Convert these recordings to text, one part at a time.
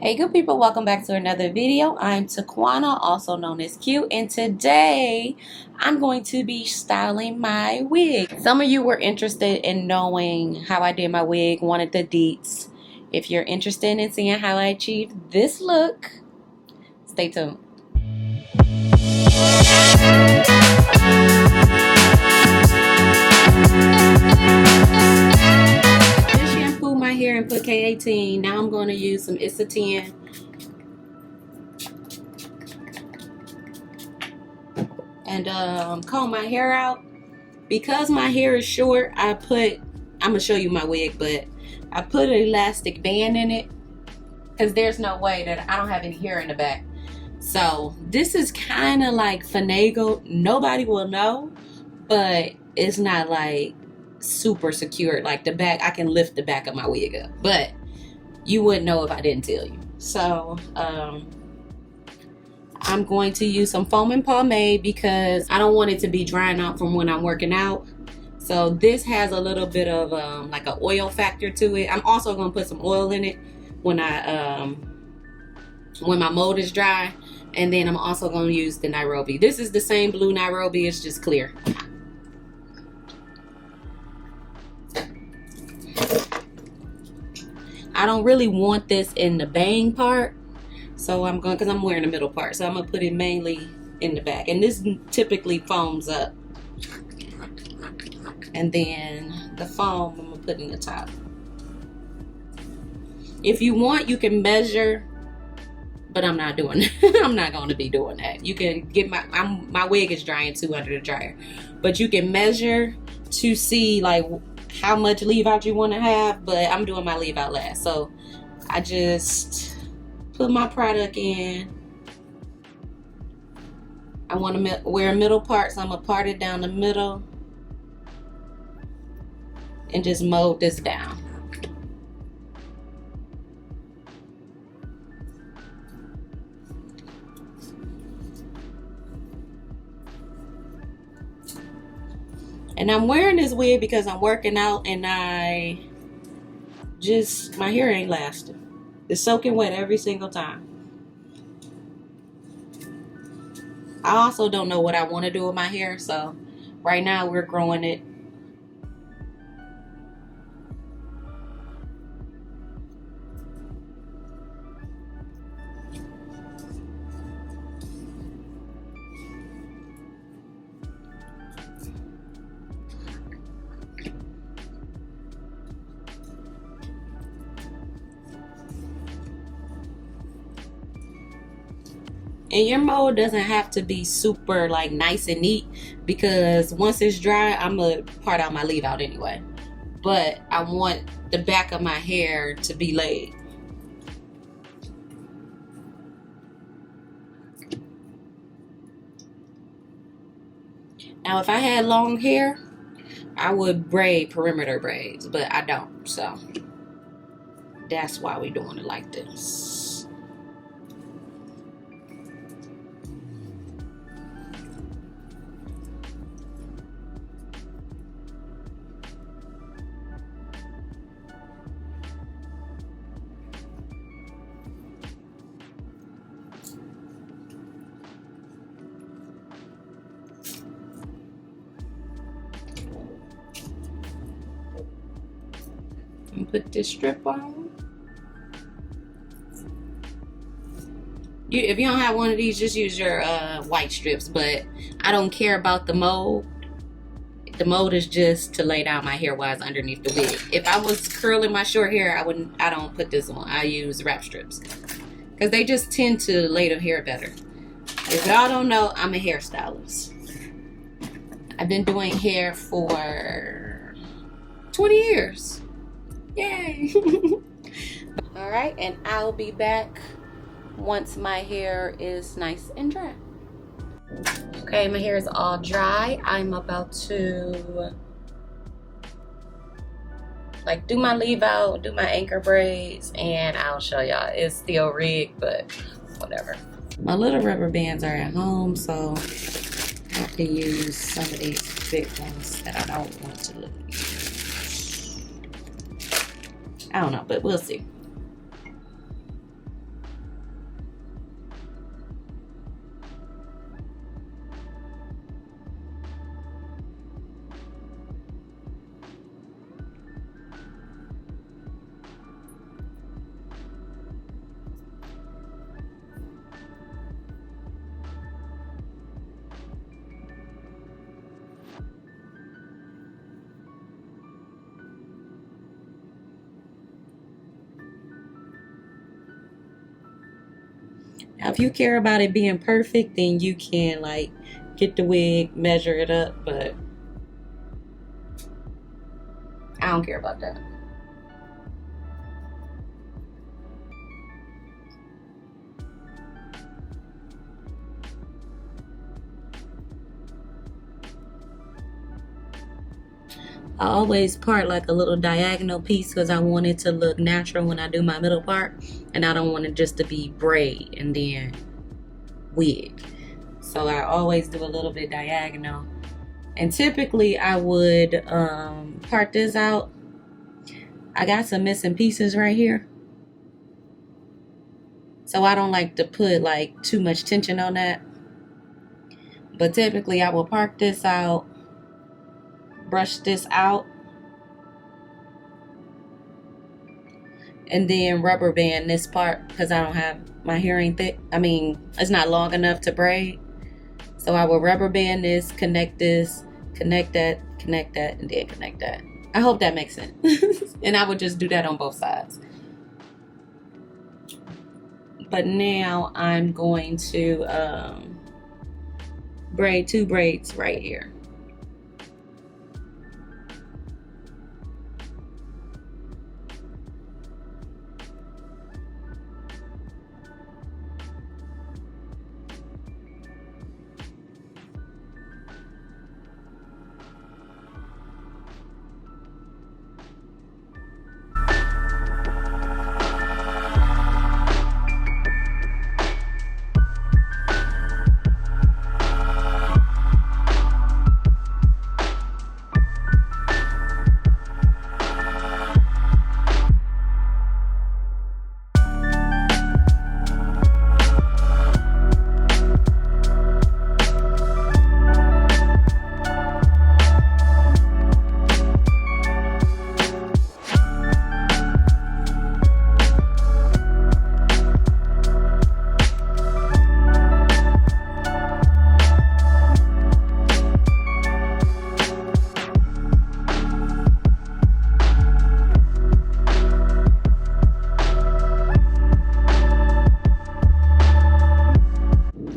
Hey good people, welcome back to another video. I'm Tiquana, also known as Q, and today I'm going to be styling my wig. Some of you were interested in knowing how I did my wig, wanted the deets. If you're interested in seeing how I achieved this look, stay tuned. My hair and put K18. Now I'm going to use some Issa 10 and comb my hair out. Because my hair is short, I'm gonna show you my wig, but I put an elastic band in it because there's no way that I don't have any hair in the back. So this is kind of like finagled. Nobody will know, but it's not like super secure. Like the back, I can lift the back of my wig up, but you wouldn't know if I didn't tell you. So I'm going to use some foam and pomade because I don't want it to be drying out from when I'm working out. So this has a little bit of like an oil factor to it. I'm also going to put some oil in it when my mold is dry. And then I'm also going to use the Nairobi. This is the same blue Nairobi, it's just clear. I don't really want this in the bang part, so I'm going, because I'm wearing the middle part, so I'm going to put it mainly in the back. And this typically foams up. And then the foam I'm going to put in the top. If you want, you can measure, but I'm not doing I'm not going to be doing that. You can get my wig is drying too under the dryer, but you can measure to see like how much leave out you want to have, but I'm doing my leave out last. So I just put my product in. I want to wear a middle part, so I'm going to part it down the middle and just mold this down. And I'm wearing this wig because I'm working out and my hair ain't lasting. It's soaking wet every single time. I also don't know what I want to do with my hair, so right now we're growing it. And your mold doesn't have to be super like nice and neat, because once it's dry, I'm gonna part out my leave out anyway. But I want the back of my hair to be laid. Now if I had long hair, I would braid perimeter braids, but I don't, so that's why we're doing it like this. And put this strip on. If you don't have one of these, just use your white strips, but I don't care about the mold. The mold is just to lay down my hair while it's underneath the wig. If I was curling my short hair, I don't put this on. I use wrap strips because they just tend to lay the hair better. If y'all don't know, I'm a hairstylist. I've been doing hair for 20 years. Yay! All right, and I'll be back once my hair is nice and dry. Okay, my hair is all dry. I'm about to like do my leave out, do my anchor braids, and I'll show y'all. It's still rigged, but whatever. My little rubber bands are at home, so I have to use some of these big ones that I don't want to use. I don't know, but we'll see. Now, if you care about it being perfect, then you can like get the wig, measure it up, but I don't care about that. I always part like a little diagonal piece because I want it to look natural when I do my middle part, and I don't want it just to be braid and then wig. So I always do a little bit diagonal. And typically I would part this out. I got some missing pieces right here, so I don't like to put like too much tension on that. But typically I will part this out, brush this out, and then rubber band this part because I don't have, my hair ain't thick. I mean, it's not long enough to braid. So I will rubber band this, connect that, and then connect that. I hope that makes sense. And I would just do that on both sides. But now I'm going to braid 2 braids right here.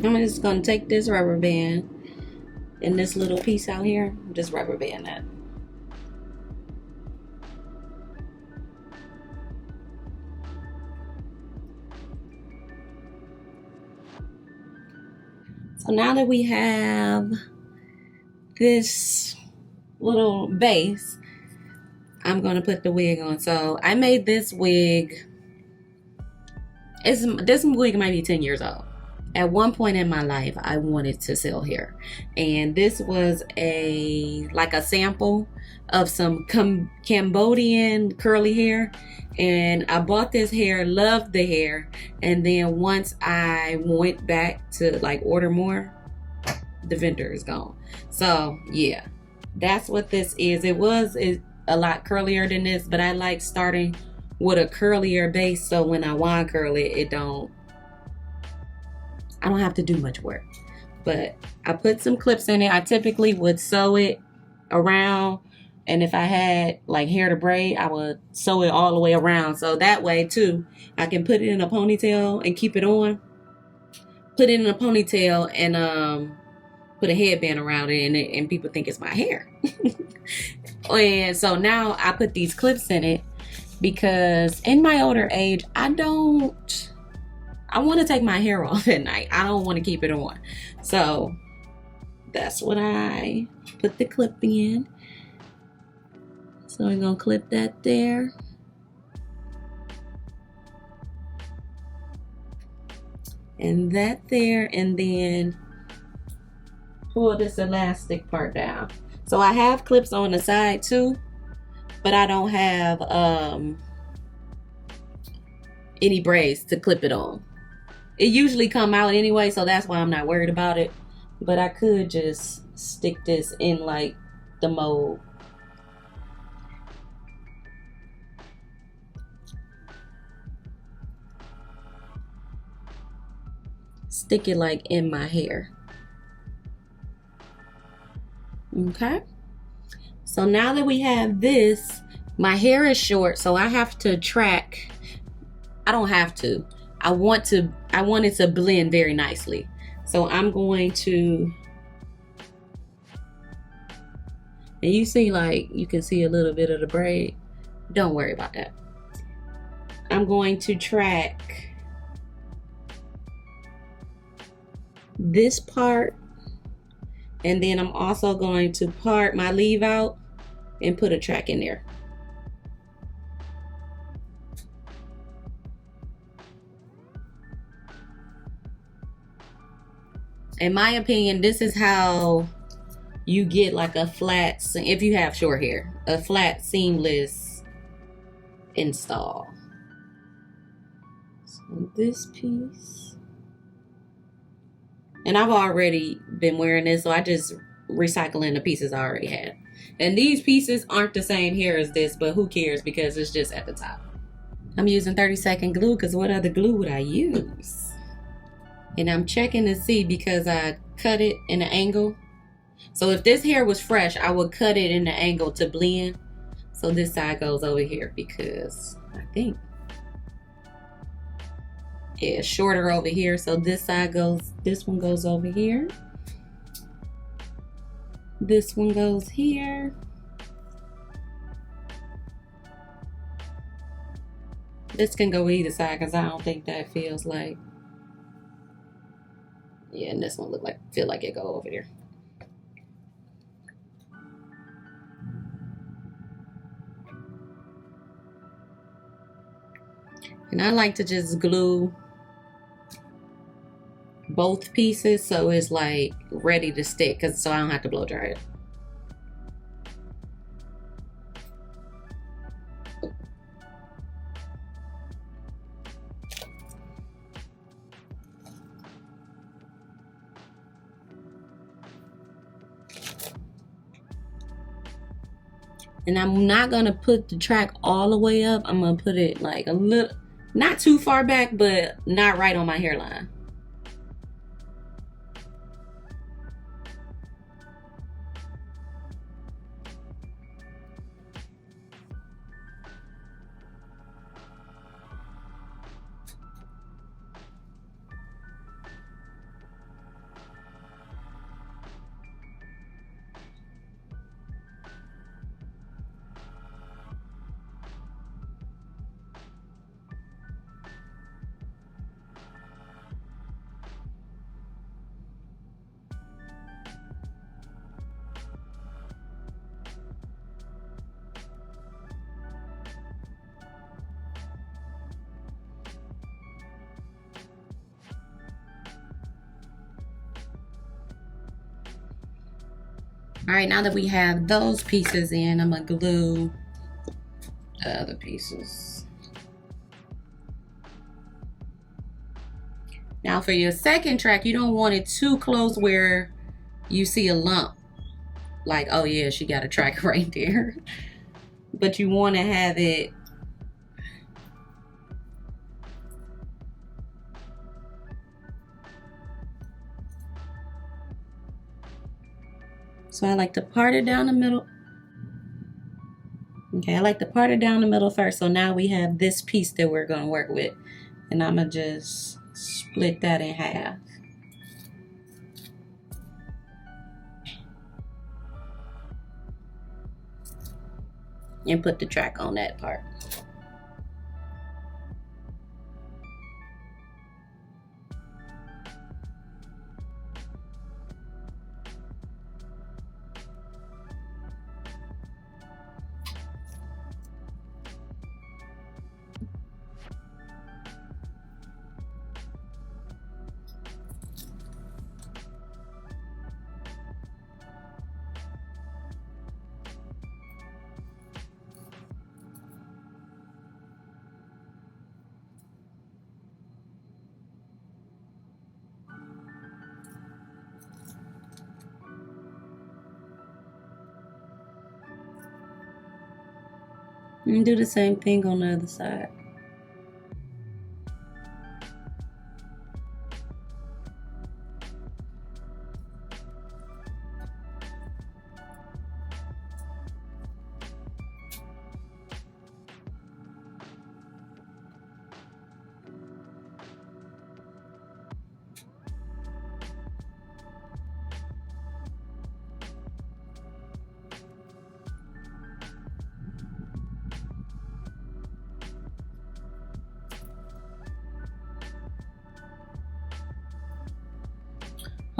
I'm just gonna take this rubber band and this little piece out here, just rubber band that. So now that we have this little base, I'm gonna put the wig on. So I made this wig, this wig might be 10 years old. At one point in my life, I wanted to sell hair, and this was like a sample of some Cambodian curly hair. And I bought this hair, loved the hair, and then once I went back to like order more, the vendor is gone. So yeah, that's what this is. It was a lot curlier than this, but I like starting with a curlier base, so when I wand curl it, I don't have to do much work. But I put some clips in it. I typically would sew it around, and if I had like hair to braid, I would sew it all the way around. So that way too, I can put it in a ponytail and keep it on. Put it in a ponytail and put a headband around it, and people think it's my hair. And so now I put these clips in it because in my older age, I want to take my hair off at night. I don't want to keep it on. So that's what I put the clip in. So I'm going to clip that there. And that there, and then pull this elastic part down. So I have clips on the side too, but I don't have any braids to clip it on. It usually come out anyway, so that's why I'm not worried about it. But I could just stick this in like the mold. Stick it like in my hair. Okay. So now that we have this, my hair is short, so I have to track. I don't have to. I want it to blend very nicely. So I'm going to, and you see, like, you can see a little bit of the braid. Don't worry about that. I'm going to track this part, and then I'm also going to part my leave out and put a track in there. In my opinion, this is how you get like a flat, if you have short hair, a flat seamless install. So this piece, and I've already been wearing this, so I just recycling the pieces I already had. And these pieces aren't the same hair as this, but who cares, because it's just at the top. I'm using 30-second glue, because what other glue would I use? And I'm checking to see, because I cut it in an angle. So if this hair was fresh, I would cut it in the angle to blend. So this side goes over here, because I think, yeah, it's shorter over here. So this side goes, this one goes over here. This one goes here. This can go either side, because I don't think that feels like, yeah, and this one feel like it go over there. And I like to just glue both pieces so it's like ready to stick, so I don't have to blow dry it. And I'm not gonna put the track all the way up. I'm gonna put it like a little, not too far back, but not right on my hairline. All right, now that we have those pieces in, I'm gonna glue the other pieces. Now for your second track, you don't want it too close where you see a lump. Like, oh yeah, she got a track right there. But you wanna have it so I like to part it down the middle. Okay, I like to part it down the middle first. So now we have this piece that we're gonna work with. And I'm gonna just split that in half. And put the track on that part. And do the same thing on the other side.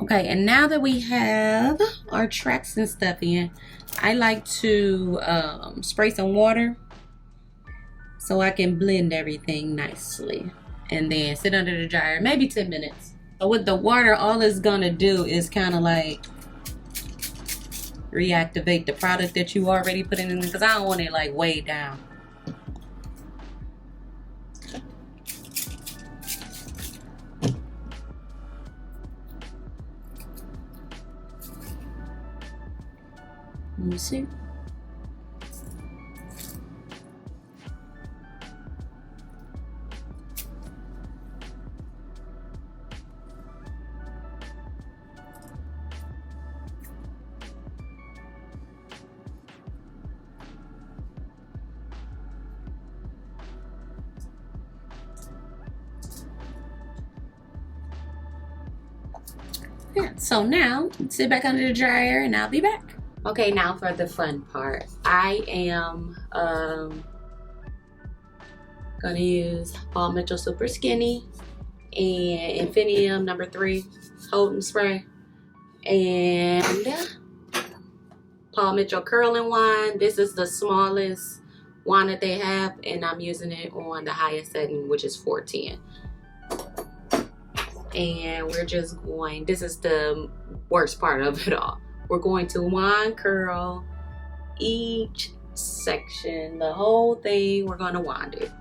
Okay, and now that we have our tracks and stuff in, I like to spray some water so I can blend everything nicely. And then sit under the dryer, maybe 10 minutes. But with the water, all it's gonna do is kind of like reactivate the product that you already put in, because I don't want it like way down. Let me see. Yeah, so now sit back under the dryer and I'll be back. Okay, now for the fun part. I am gonna use Paul Mitchell Super Skinny and Infinium #3 Holding Spray and Paul Mitchell Curling Wand. This is the smallest wand that they have, and I'm using it on the highest setting, which is 410. And we're just going, this is the worst part of it all. We're going to wand curl each section, the whole thing. We're going to wand it.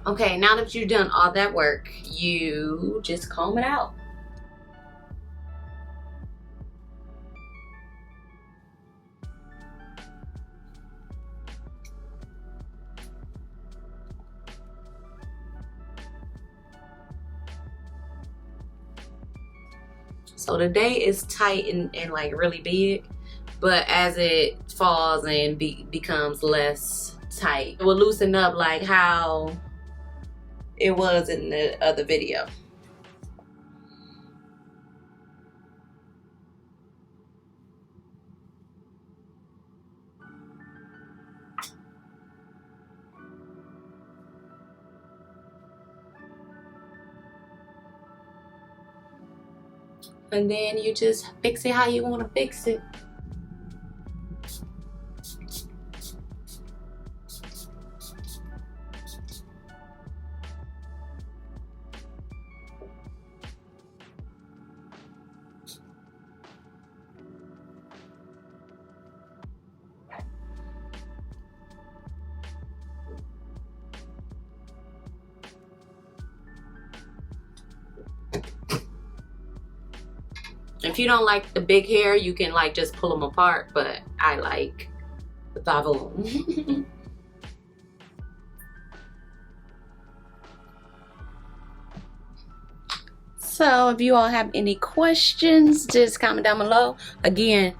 Okay, now that you've done all that work, you just comb it out. So the day is tight and like really big, but as it falls and becomes less tight, it will loosen up like how it was in the other video. And then you just fix it how you want to fix it. If you don't like the big hair, you can like just pull them apart, but I like the bavoon. So if you all have any questions, just comment down below. Again,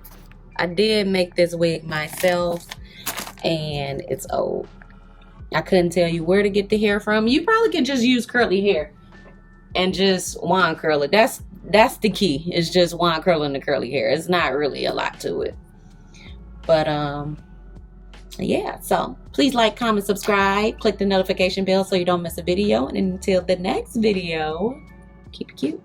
I did make this wig myself and it's old. I couldn't tell you where to get the hair from. You probably could just use curly hair and just wand curl it. That's the key. It's just wand curling the curly hair. It's not really a lot to it. But yeah, so please like, comment, subscribe, click the notification bell so you don't miss a video. And until the next video, keep it cute.